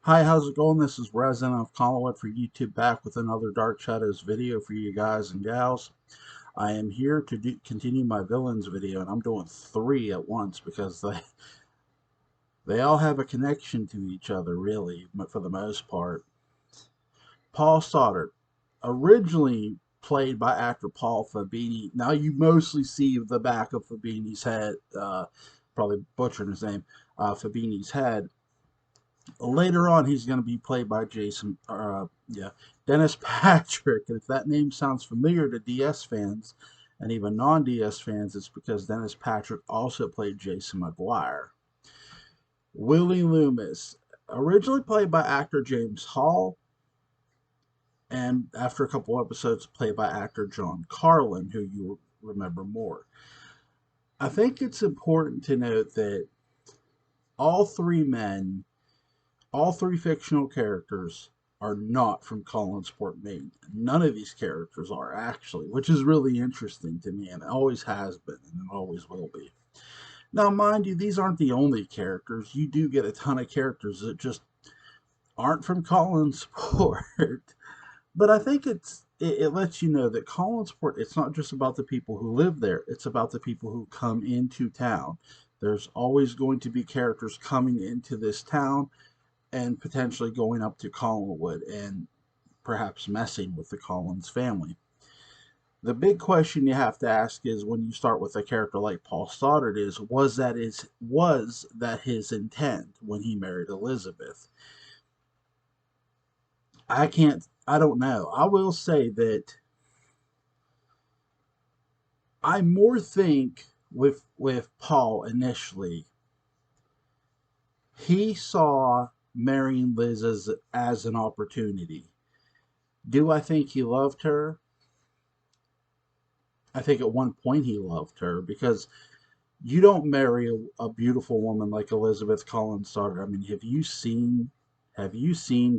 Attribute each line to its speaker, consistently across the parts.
Speaker 1: Hi, how's it going? This is Resin of Collinwood for YouTube, back with another Dark Shadows video for you guys and gals. I am here to continue my villains video, and I'm doing three at once because they all have a connection to each other, really, but for the most part. Paul Stoddard, originally played by actor Paul Fabini. Now you mostly see the back of Fabini's head, probably butchering his name, Fabini's head. Later on, he's going to be played by Dennis Patrick. And if that name sounds familiar to DS fans and even non-DS fans, it's because Dennis Patrick also played Jason McGuire. Willie Loomis, originally played by actor James Hall, and after a couple episodes, played by actor John Carlin, who you remember more. I think it's important to note that all three men all three fictional characters are not from Collinsport, Maine. None of these characters are actually, which is really interesting to me, and it always has been, and it always will be. Now, mind you, these aren't the only characters. You do get a ton of characters that just aren't from Collinsport. But I think it lets you know that Collinsport, it's not just about the people who live there, it's about the people who come into town. There's always going to be characters coming into this town and potentially going up to Collinwood and perhaps messing with the Collins family. The big question you have to ask is, when you start with a character like Paul Stoddard, is was that his intent when he married Elizabeth? I don't know. I will say that I more think with Paul initially, he saw marrying Liz as an opportunity. Do I think he loved her? I think at one point he loved her, because you don't marry a beautiful woman like Elizabeth Collins Stoddard. I mean, have you seen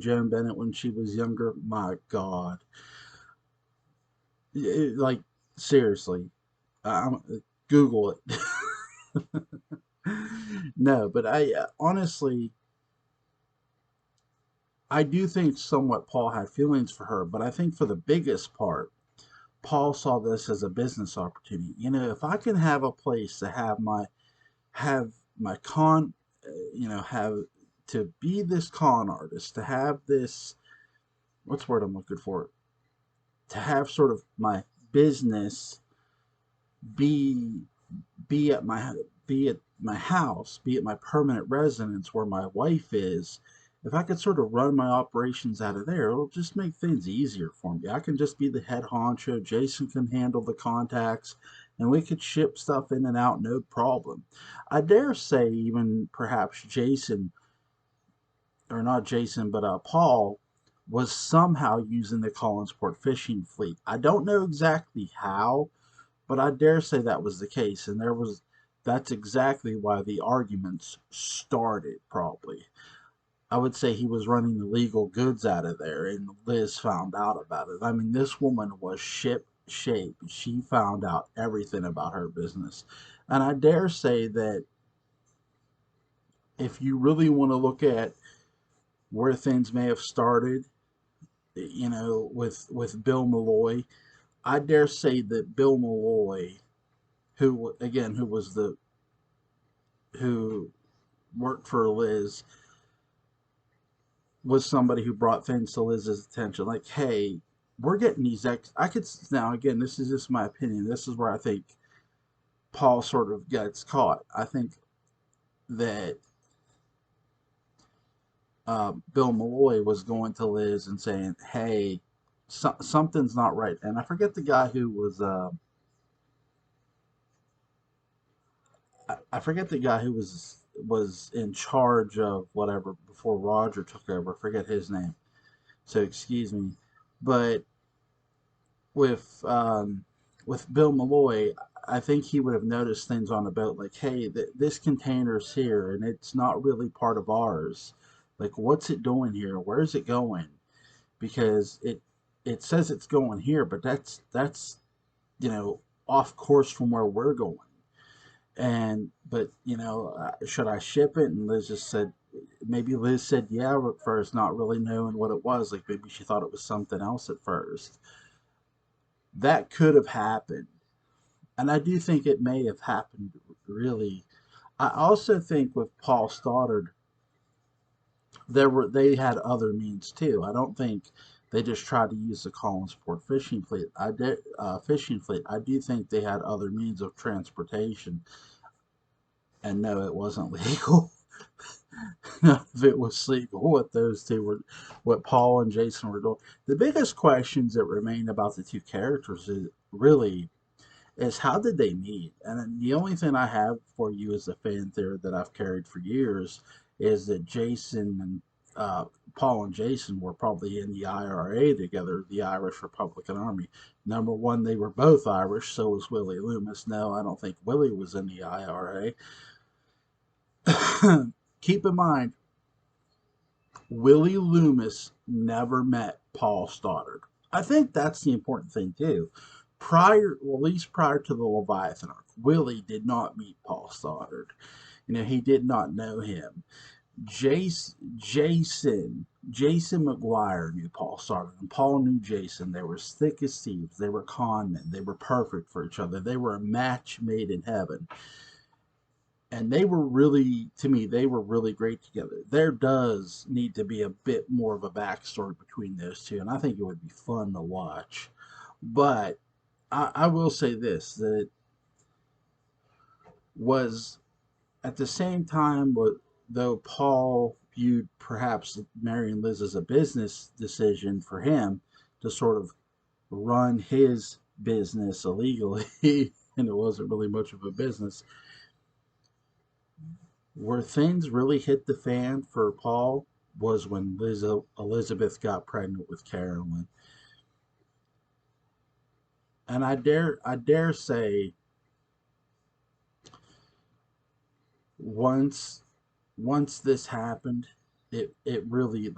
Speaker 1: Joan Bennett when she was younger? My God, like seriously, Google it. No, but I honestly, I do think somewhat Paul had feelings for her, but I think for the biggest part, Paul saw this as a business opportunity. If I can have a place to have my have to be this con artist, to have this, what's the word I'm looking for, to have sort of my business be be at my be at my house, be at my permanent residence where my wife is. If I could sort of run my operations out of there, it'll just make things easier for me. I can just be the head honcho. Jason can handle the contacts, and we could ship stuff in and out no problem. I dare say even perhaps Jason, or not Jason, but Paul, was somehow using the Collinsport fishing fleet. I don't know exactly how, but I dare say that was the case, and that's exactly why the arguments started, probably. I would say he was running illegal goods out of there, and Liz found out about it. I mean, this woman was ship shape. She found out everything about her business. And I dare say that if you really want to look at where things may have started, with Bill Malloy, I dare say that Bill Malloy, who again, who worked for Liz, was somebody who brought things to Liz's attention. Like, hey, we're getting these I could, now again, this is just my opinion. This is where I think Paul sort of gets caught. I think that Bill Malloy was going to Liz and saying, hey, something's not right. And I forget the guy who was, I forget the guy who was in charge of whatever before Roger took over. I forget his name, so excuse me. But with um, with Bill Malloy, I think he would have noticed things on the boat, like, hey, this container's here and it's not really part of ours. Like, what's it doing here? Where's it going? Because it says it's going here, but that's off course from where we're going. But should I ship it? And Liz just said, maybe Liz said yeah at first, not really knowing what it was. Like maybe she thought it was something else at first. That could have happened. And I do think it may have happened, really. I also think with Paul Stoddard, they had other means too. I don't think they just tried to use the Collinsport fishing fleet. I do think they had other means of transportation, and no, it wasn't legal. None of it was legal. What those two were, what Paul and Jason were doing. The biggest questions that remain about the two characters is really is how did they meet? And then the only thing I have for you as a fan theory that I've carried for years is that Jason and Paul and Jason were probably in the IRA together, the Irish Republican Army. Number one, they were both Irish, so was Willie Loomis. No, I don't think Willie was in the IRA. Keep in mind, Willie Loomis never met Paul Stoddard. I think that's the important thing too. At least prior to the Leviathan arc, Willie did not meet Paul Stoddard. He did not know him. Jason McGuire knew Paul Stoddard, and Paul knew Jason. They were as thick as thieves. They were con men. They were perfect for each other. They were a match made in heaven. And they were really, to me, they were really great together. There does need to be a bit more of a backstory between those two, and I think it would be fun to watch. But I will say this, that was at the same time, though Paul viewed perhaps marrying Liz as a business decision for him to sort of run his business illegally, and it wasn't really much of a business, where things really hit the fan for Paul was when Elizabeth got pregnant with Carolyn. And I dare say, once once this happened, it really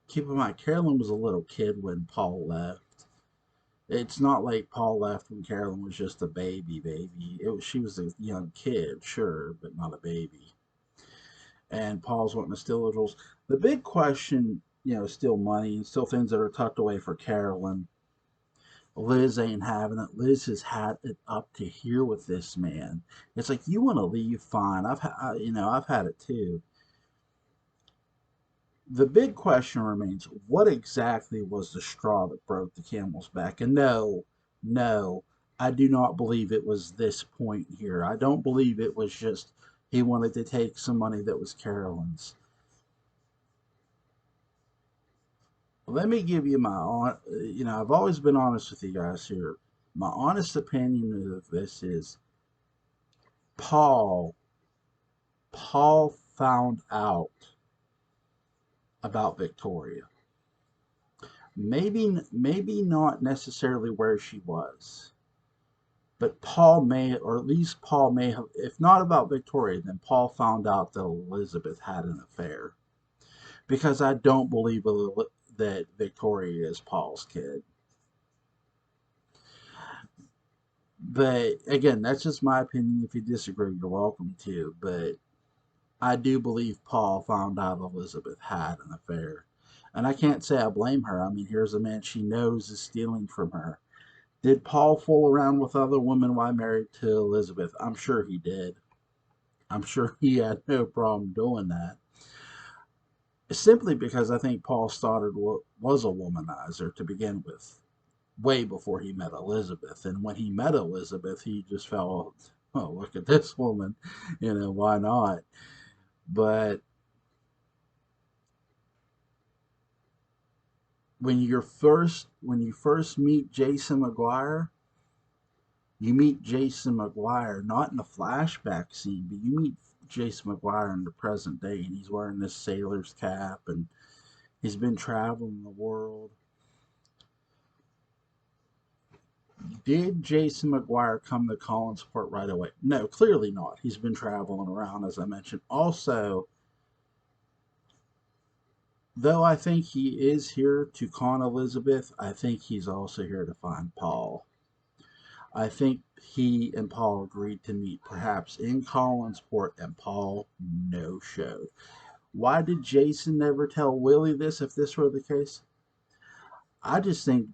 Speaker 1: keep in mind Carolyn was a little kid when Paul left. It's not like Paul left when Carolyn was just a baby. She was a young kid, sure, but not a baby. And Paul's wanting to steal the rules. The big question, still money, still things that are tucked away for Carolyn. Liz ain't having it. Liz has had it up to here with this man. It's like you want to leave, fine. I've had it too. The big question remains: what exactly was the straw that broke the camel's back? And no, no, I do not believe it was this point here. I don't believe it was just he wanted to take some money that was Carolyn's. Let me give you I've always been honest with you guys here. My honest opinion of this is Paul Paul found out about Victoria. Maybe not necessarily where she was, but Paul may, or at least Paul may have, if not about Victoria, then Paul found out that Elizabeth had an affair. Because I don't believe that Victoria is Paul's kid. But again, that's just my opinion. If you disagree, you're welcome to. But I do believe Paul found out Elizabeth had an affair. And I can't say I blame her. I mean, here's a man she knows is stealing from her. Did Paul fool around with other women while married to Elizabeth? I'm sure he did. I'm sure he had no problem doing that. Simply because I think Paul Stoddard was a womanizer to begin with, way before he met Elizabeth. And when he met Elizabeth, he just felt, oh, look at this woman, why not? But when you first meet Jason McGuire, you meet Jason McGuire not in a flashback scene, but you meet Jason McGuire in the present day, and he's wearing this sailor's cap, and he's been traveling the world. Did Jason McGuire come to Collinsport right away? No, clearly not. He's been traveling around, as I mentioned. Also, though I think he is here to con Elizabeth, I think he's also here to find Paul. I think he and Paul agreed to meet perhaps in Collinsport, and Paul no showed. Why did Jason never tell Willie this if this were the case? I just think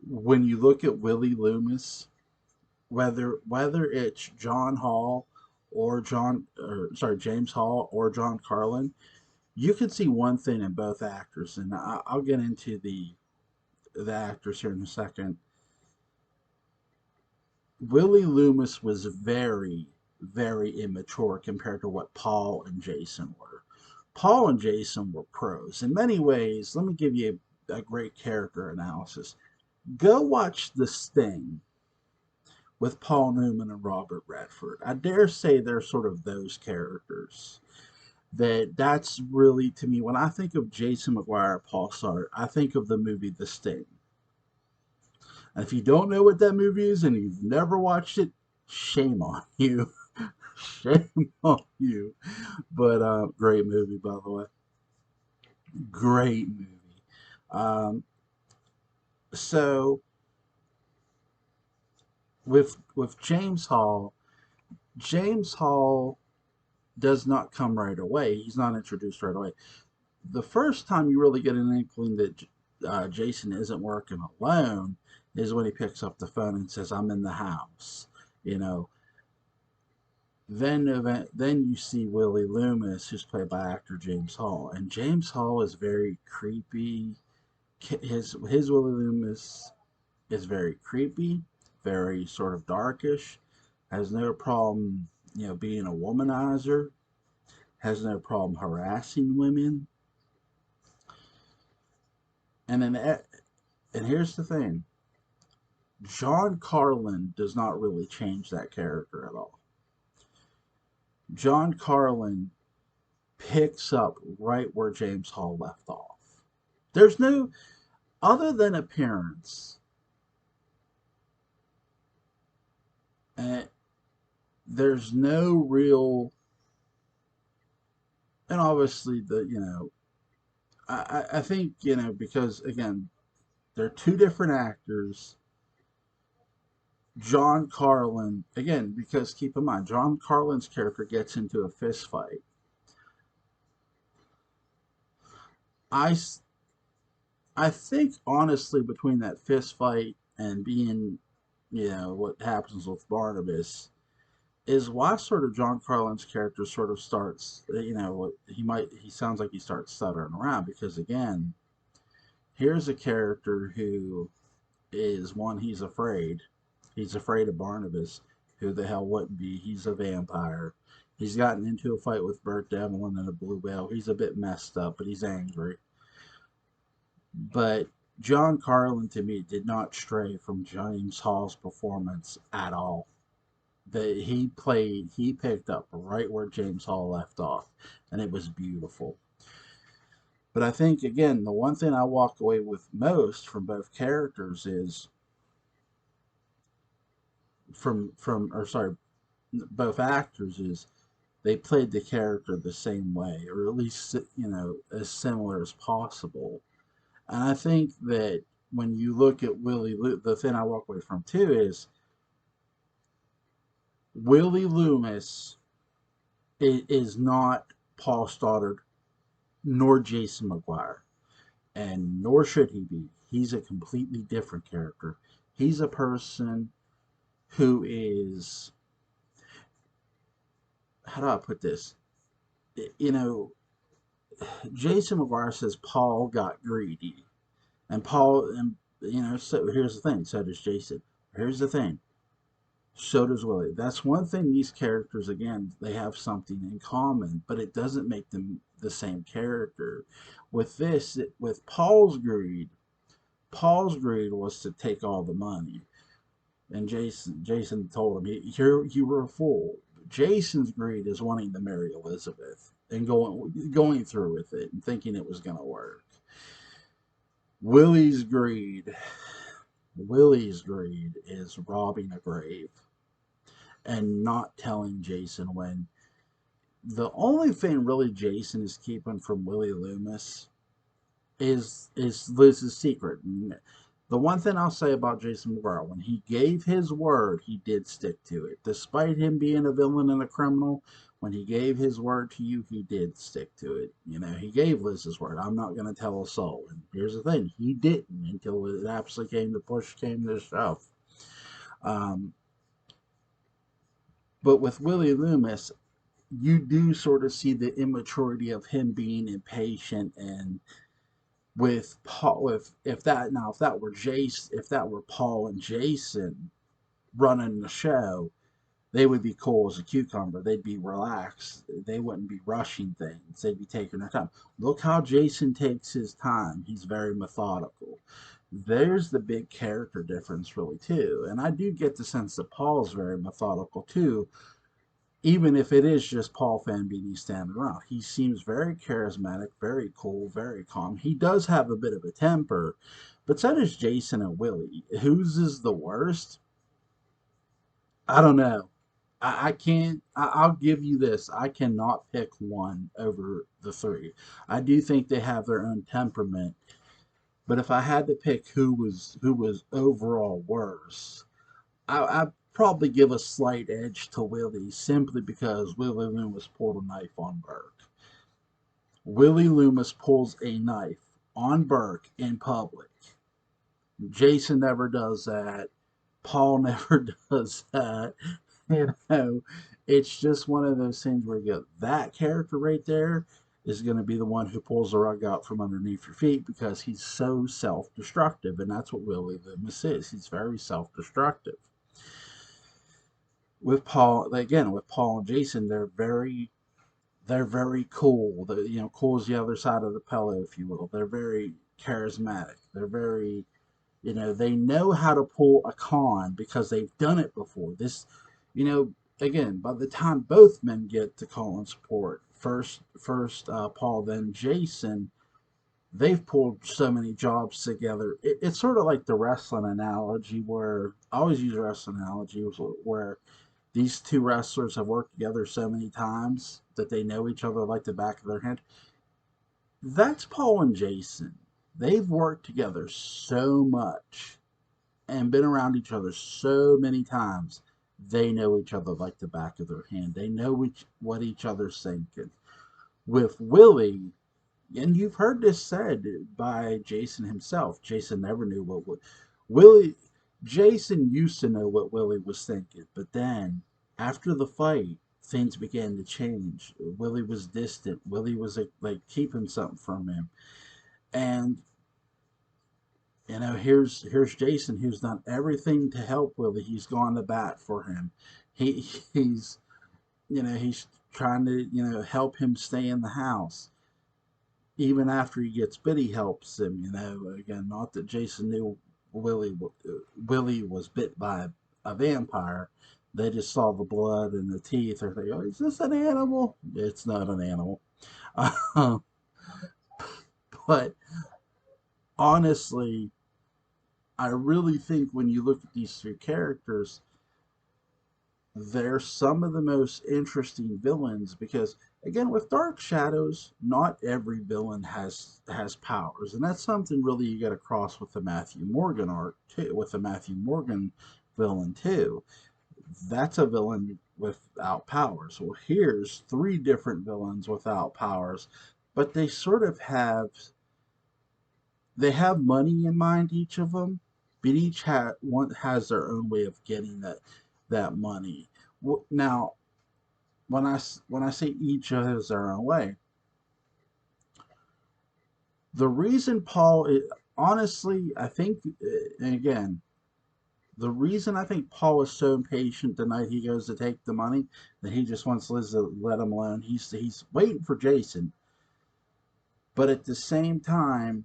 Speaker 1: when you look at Willie Loomis, whether it's John Hall or James Hall or John Carlin, you can see one thing in both actors, and I'll get into the actors here in a second. Willie Loomis was very, very immature compared to what Paul and Jason were. Paul and Jason were pros. In many ways, let me give you a great character analysis. Go watch The Sting with Paul Newman and Robert Redford. I dare say they're sort of those characters. That's really, to me, when I think of Jason McGuire, Paul Stoddard, I think of the movie The Sting. And if you don't know what that movie is and you've never watched it, shame on you. Shame on you. But great movie, by the way. Great movie. Um, so with James Hall does not come right away. He's not introduced right away. The first time you really get an inkling that Jason isn't working alone is when he picks up the phone and says, "I'm in the house." You know. Then you see Willie Loomis, who's played by actor James Hall, and James Hall is very creepy. His Willie Loomis is very creepy, very sort of darkish. Has no problem, being a womanizer. Has no problem harassing women. And then, and here's the thing: John Carlin does not really change that character at all. John Carlin picks up right where James Hall left off. There's no, other than appearance, and there's no real, and obviously I think, because again, they're two different actors. John Carlin, again, because keep in mind, John Carlin's character gets into a fist fight. I, I think, honestly, between that fist fight and being, what happens with Barnabas, is why sort of John Carlin's character sort of starts, he sounds like he starts stuttering around because, again, here's a character who is one, he's afraid. He's afraid of Barnabas. Who the hell wouldn't be? He's a vampire. He's gotten into a fight with Burt Devlin and a Blue Whale. He's a bit messed up, but he's angry. But John Carlin, to me, did not stray from James Hall's performance at all. That he picked up right where James Hall left off, and it was beautiful. But I think, again, the one thing I walk away with most from both characters is both actors is they played the character the same way, or at least as similar as possible. And I think that when you look at the thing I walk away from too is Willie Loomis is not Paul Stoddard nor Jason McGuire, and nor should he be. He's a completely different character. He's a person who is, how do I put this? You know, Jason McGuire says Paul got greedy, and so here's the thing. So does Jason. Here's the thing. So does Willie. That's one thing. These characters, again, they have something in common, but it doesn't make them the same character. With Paul's greed was to take all the money, and Jason told him, you were a fool. Jason's greed is wanting to marry Elizabeth and going through with it and thinking it was going to work. Willie's greed Willie's greed is robbing a grave and not telling Jason when. The only thing really Jason is keeping from Willie Loomis is Liz's secret. And the one thing I'll say about Jason McGuire, when he gave his word, he did stick to it. Despite him being a villain and a criminal, when he gave his word to you, he did stick to it. You know, he gave Liz his word. I'm not going to tell a soul. And here's the thing, he didn't until it absolutely came to shove. Um, but with Willie Loomis, you do sort of see the immaturity of him being impatient. And with Paul, if that were Jace, if that were Paul and Jason running the show, they would be cool as a cucumber. They'd be relaxed. They wouldn't be rushing things. They'd be taking their time. Look how Jason takes his time. He's very methodical. There's the big character difference, really, too. And I do get the sense that Paul's very methodical, too, even if it is just Paul Fambini standing around. He seems very charismatic, very cool, very calm. He does have a bit of a temper, but so does Jason and Willie. Whose is the worst? I don't know. I can't. I'll give you this. I cannot pick one over the three. I do think they have their own temperament, but if I had to pick who was overall worse, I'd probably give a slight edge to Willie simply because Willie Loomis pulled a knife on Burke. Willie Loomis pulls a knife on Burke in public. Jason never does that. Paul never does that. You know, it's just one of those things where you go, that character right there is going to be the one who pulls the rug out from underneath your feet because he's so self-destructive, and that's what Willie Loomis is. He's very self-destructive. With Paul, again, with Paul and Jason, they're very cool. Cool is the other side of the pillow, if you will. They're very charismatic. They're very, they know how to pull a con because they've done it before. Again, by the time both men get to calling support, first Paul, then Jason, they've pulled so many jobs together. It's sort of like the wrestling analogy, where I always use wrestling analogy, where these two wrestlers have worked together so many times that they know each other like the back of their hand. That's Paul and Jason. They've worked together so much and been around each other so many times. They know each other like the back of their hand. They know what each other's thinking. With Willie, and you've heard this said by Jason himself, Jason never knew Willie. Jason used to know what Willie was thinking, but then after the fight, things began to change. Willie was distant. Willie was like keeping something from him, and here's Jason, who's done everything to help Willie. He's gone to bat for him. He's he's trying to help him stay in the house. Even after he gets bit, he helps him. Again, not that Jason knew Willie was bit by a vampire. They just saw the blood and the teeth. Or they go, "Is this an animal?" It's not an animal. But honestly, I really think when you look at these three characters, they're some of the most interesting villains because, again, with Dark Shadows, not every villain has powers, and that's something really you got to cross with the Matthew Morgan arc too, with the Matthew Morgan villain too. That's a villain without powers. Well, here's three different villains without powers, but they have money in mind, each of them, but one has their own way of getting that money. Now, when I say each has their own way, the reason honestly, I think, and again, the reason I think Paul is so impatient the night he goes to take the money, that he just wants Liz to let him alone. He's waiting for Jason, but at the same time,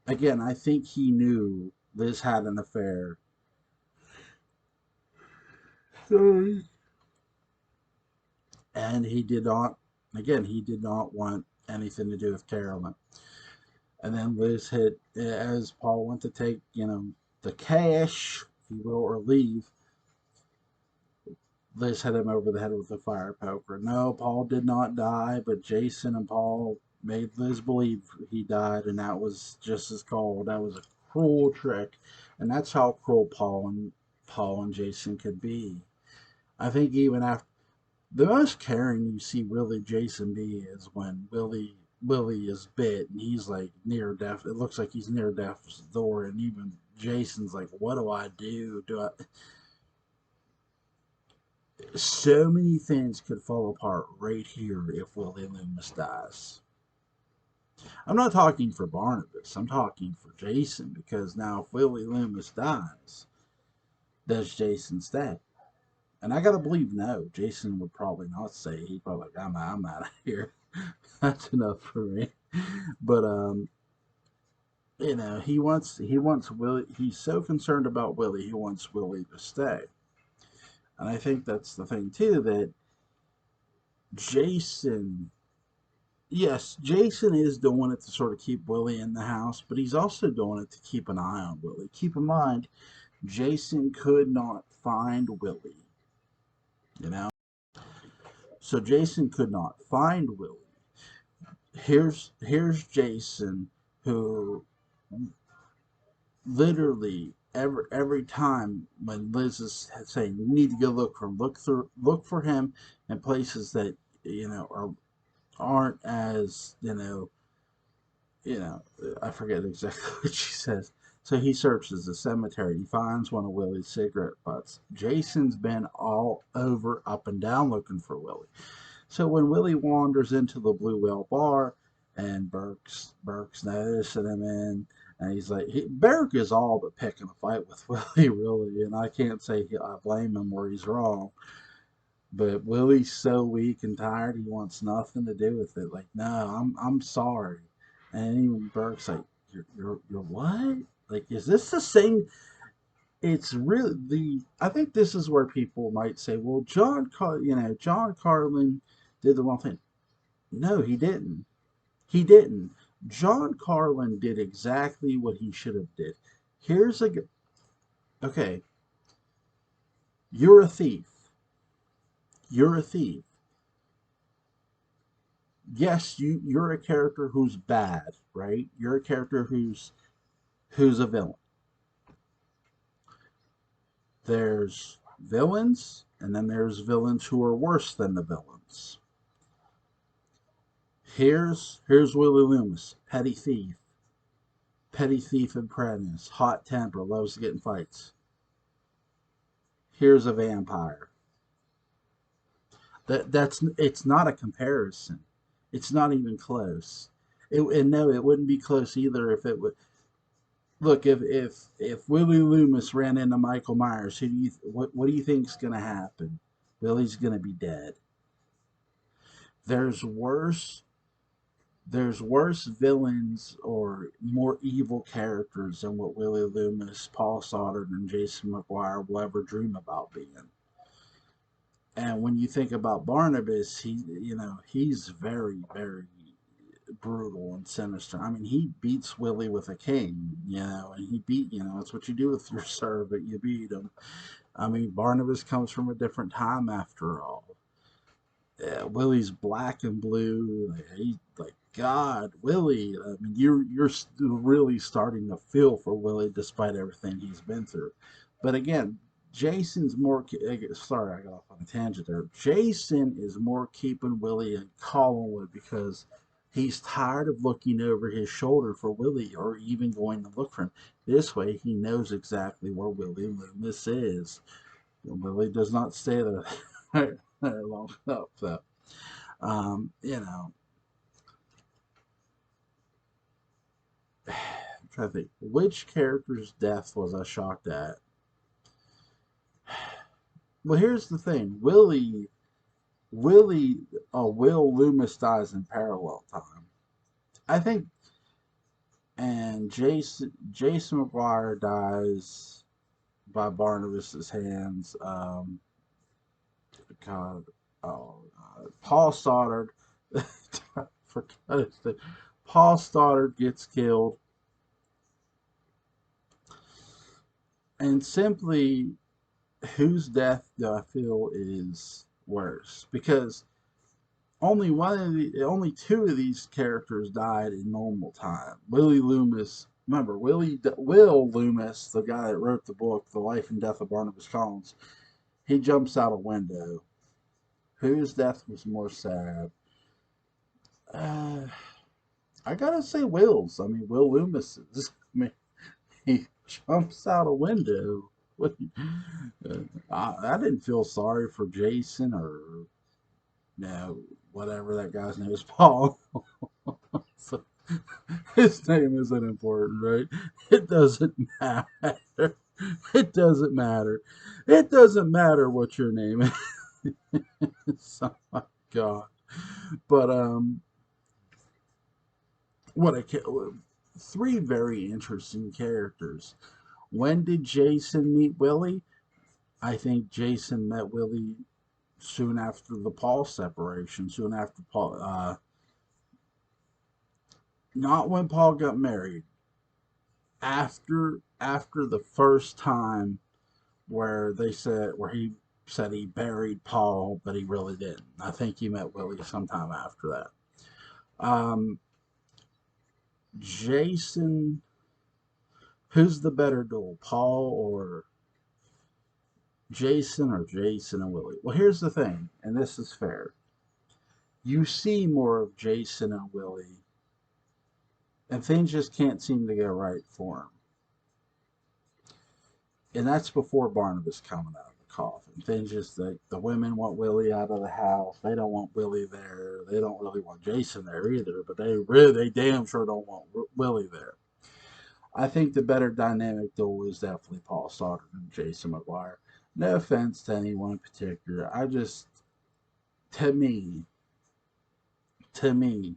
Speaker 1: again, I think he knew Liz had an affair. Sorry. And he did not want anything to do with Carolyn. And then Liz hit, as Paul went to take, the cash, if you will, or leave, Liz hit him over the head with a fire poker. No, Paul did not die, but Jason and Paul made Liz believe he died, and that was just as cold. That was a cruel trick, and that's how cruel Paul and Jason could be. I think even after The most caring you see Willie Jason be is when Willie is bit and he's like near death. It looks like he's near death's door, and even Jason's like, "What do I do? Do I?" So many things could fall apart right here if Willie Loomis dies. I'm not talking for Barnabas. I'm talking for Jason, because now if Willie Loomis dies, does Jason stay? And I gotta believe no. Jason would probably not say. He'd probably like, I'm out of here. That's enough for me. But he wants Willie. He's so concerned about Willie. He wants Willie to stay. And I think that's the thing too, that Jason, yes, Jason is doing it to sort of keep Willie in the house, but he's also doing it to keep an eye on Willie. Keep in mind, Jason could not find Willie, you know? So Jason could not find Willie. Here's Jason, who literally every time when Liz is saying you need to go look for him, look for him in places that aren't as I forget exactly what she says. So he searches the cemetery. He finds one of Willie's cigarette butts. Jason's been all over, up and down, looking for Willie. So when Willie wanders into the Blue Whale bar, and Burke's noticing him in, and he's like, Burke is all but picking a fight with Willie, really, and I can't say I blame him where he's wrong. But Willie's so weak and tired, he wants nothing to do with it. Like, no, I'm sorry. And even Burke's like, you're what? Like, is this the same? It's really I think this is where people might say, well, John Carlin did the wrong thing. No, he didn't. He didn't. John Carlin did exactly what he should have did. Here's a okay. You're a thief. You're a thief. Yes, you're a character who's bad, right? You're a character who's a villain. There's villains, and then there's villains who are worse than the villains. Here's Willie Loomis, petty thief apprentice, hot temper, loves to get in fights. Here's a vampire. That's it's not a comparison. It's not even close. And no, it wouldn't be close either if it would. Look, if Willie Loomis ran into Michael Myers, what do you think's going to happen? Willie's going to be dead. There's worse there's worse villains or more evil characters than what Willie Loomis, Paul Stoddard, and Jason McGuire will ever dream about being. And when you think about Barnabas, he's very, very brutal and sinister. I mean, he beats Willie with a cane, and that's what you do with your servant. You beat him. I mean, Barnabas comes from a different time after all. Yeah, Willie's black and blue. He like God, Willie. I mean, you're really starting to feel for Willie despite everything he's been through. But again, Jason's more. Sorry, I got off on a tangent there. Jason is more keeping Willie in Collinwood because he's tired of looking over his shoulder for Willie or even going to look for him. This way, he knows exactly where Willie Loomis is. Willie does not stay there long enough. So, you know, I'm trying to think, which character's death was I shocked at? Well, here's the thing: Will Loomis dies in parallel time. I think, and Jason McGuire dies by Barnabas's hands. God, Paul Stoddard. For God's sake, Paul Stoddard gets killed, and simply, whose death do I feel is worse? Because only two of these characters died in normal time. Willie Loomis, remember Will Loomis, the guy that wrote the book, The Life and Death of Barnabas Collins. He jumps out a window. Whose death was more sad? Uh, I gotta say Will's. I mean, Will Loomis's. I mean, he jumps out a window. What- I didn't feel sorry for Jason or no whatever that guy's name is, Paul. So, his name isn't important, right? It doesn't matter. It doesn't matter. It doesn't matter what your name is. Oh my god! But what a three very interesting characters. When did Jason meet Willie? I think Jason met Willie soon after the Paul separation. Soon after Paul, not when Paul got married. After the first time where he said he buried Paul, but he really didn't. I think he met Willie sometime after that. Um, Jason, who's the better duel, Paul or Jason and Willie? Well, here's the thing, and this is fair. You see more of Jason and Willie, and things just can't seem to go right for him. And that's before Barnabas coming out of the coffin. Things just like the women want Willie out of the house. They don't want Willie there. They don't really want Jason there either. But they damn sure don't want Willie there. I think the better dynamic though is definitely Paul Stoddard and Jason McGuire. No offense to anyone in particular. I just to me, to me,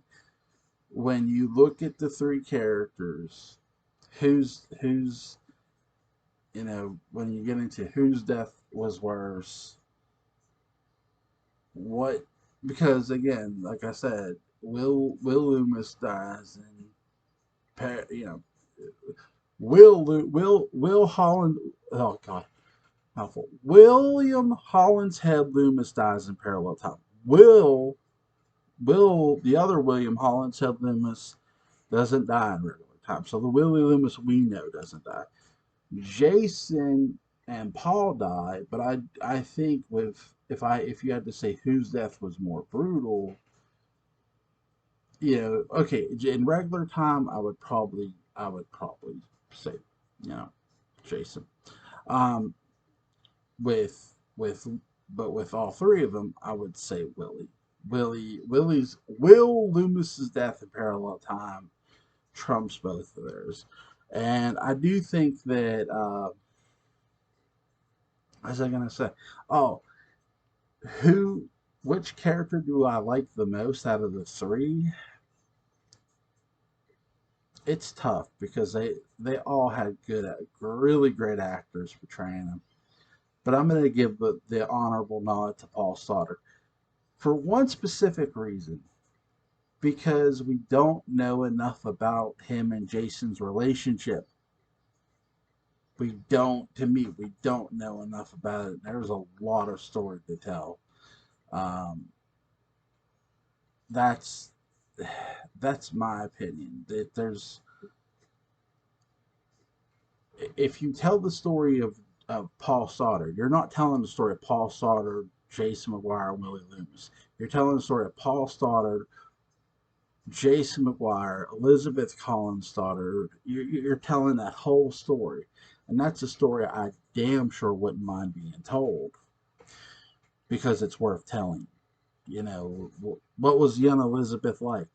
Speaker 1: when you look at the three characters, who's when you get into whose death was worse, what because again, like I said, Will Loomis dies and Will Holland, oh god, mouthful. William Holland's Head Loomis dies in parallel time. Will the other William Holland's Head Loomis doesn't die in regular time. So the Willie Loomis we know doesn't die. Jason and Paul die, but I think with if you had to say whose death was more brutal, okay, in regular time I would probably say, you know, Jason. Um, with but with all three of them, I would say Willie. Will Loomis's death in parallel time trumps both of theirs, and I do think that. What was I gonna say? Oh, who? Which character do I like the most out of the three? It's tough because they all had really great actors portraying them. But I'm going to give the honorable nod to Paul Stoddard for one specific reason, because we don't know enough about him and Jason's relationship. To me, we don't know enough about it. There's a lot of story to tell. Um, that's that's my opinion. That there's if you tell the story of Paul Stoddard, you're not telling the story of Paul Stoddard, Jason McGuire, and Willie Loomis. You're telling the story of Paul Stoddard, Jason McGuire, Elizabeth Collins Stoddard. You're telling that whole story. And that's a story I damn sure wouldn't mind being told because it's worth telling. What was young Elizabeth like?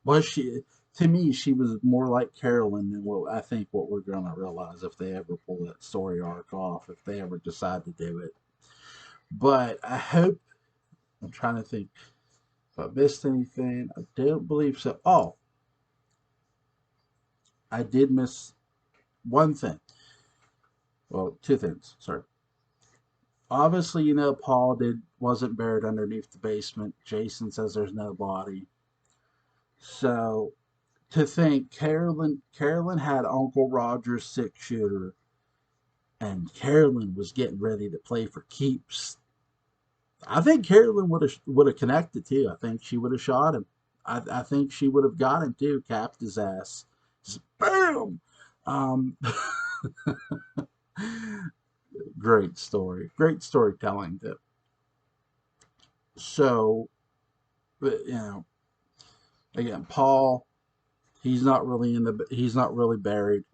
Speaker 1: Was she, to me, she was more like Carolyn than what we're going to realize if they ever pull that story arc off, if they ever decide to do it. But I hope, I'm trying to think if I missed anything. I don't believe so. Oh, I did miss one thing. Well, two things. Sorry. Obviously, Paul wasn't buried underneath the basement. Jason says there's no body. So to think Carolyn had Uncle Roger's six shooter, and Carolyn was getting ready to play for keeps. I think Carolyn would have connected too. I think she would have shot him. I think she would have got him too, capped his ass. Just boom. Um, great story. Great storytelling too. So, but, again, Paul, he's not really buried.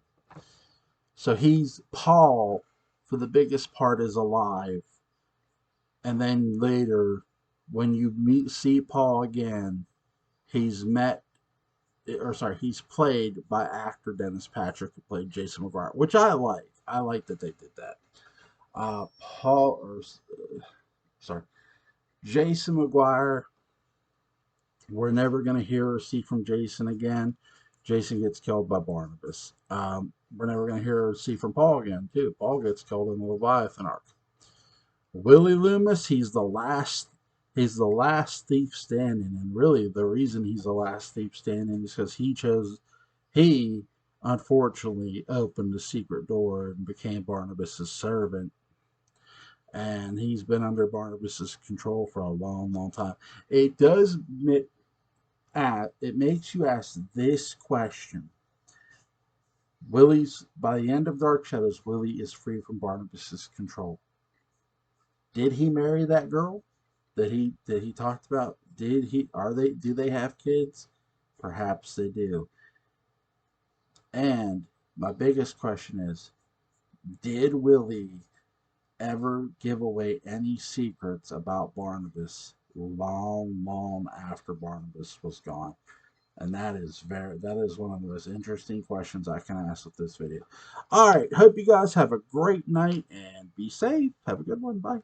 Speaker 1: So he's Paul for the biggest part is alive, and then later, when you see Paul again, he's met, or sorry, he's played by actor Dennis Patrick, who played Jason McGuire, which I like. I like that they did that. Paul, or sorry, Jason McGuire. We're never going to hear or see from Jason again. Jason gets killed by Barnabas. We're never going to hear or see from Paul again, too. Paul gets killed in the Leviathan arc. Willie Loomis, he's the last. He's the last thief standing, and really the reason he's the last thief standing is because he unfortunately opened the secret door and became Barnabas's servant, and he's been under Barnabas's control for a long, long time. It does it makes you ask this question. By the end of Dark Shadows, Willie is free from Barnabas's control. Did he marry that girl that he talked about? Do they have kids? Perhaps they do. And my biggest question is, did Willie ever give away any secrets about Barnabas long, long after Barnabas was gone? And that is one of the most interesting questions I can ask with this video. All right, hope you guys have a great night and be safe. Have a good one. Bye.